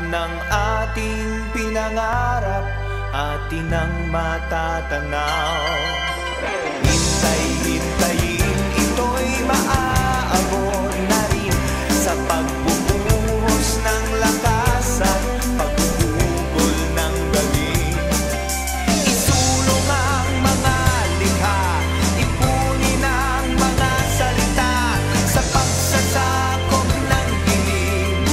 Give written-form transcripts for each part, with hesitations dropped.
ng ating pinangarap, atin ang matatanaw. Hintay-hintayin, ito'y maaabot na rin sa pagbubuhos ng lakas at pagugol ng galing. Isulong ang mga likha, ipunin ang mga salita sa pagsasakop ng dilim.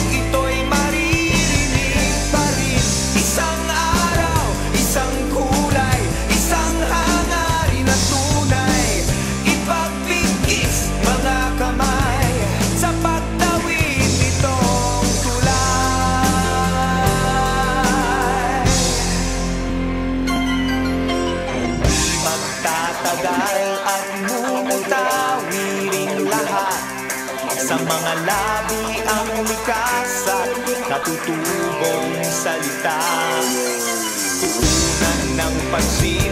Ito'y maririnig pa rin. Isang araw, isang kulay, isang hangarin na tunay. Ipagpigis mga kamay sa pagtawid nitong tulay. Di magtatagal at mumutawiring lahat sa mga labi ang likas at katutubong salita. Tuunan ng pansin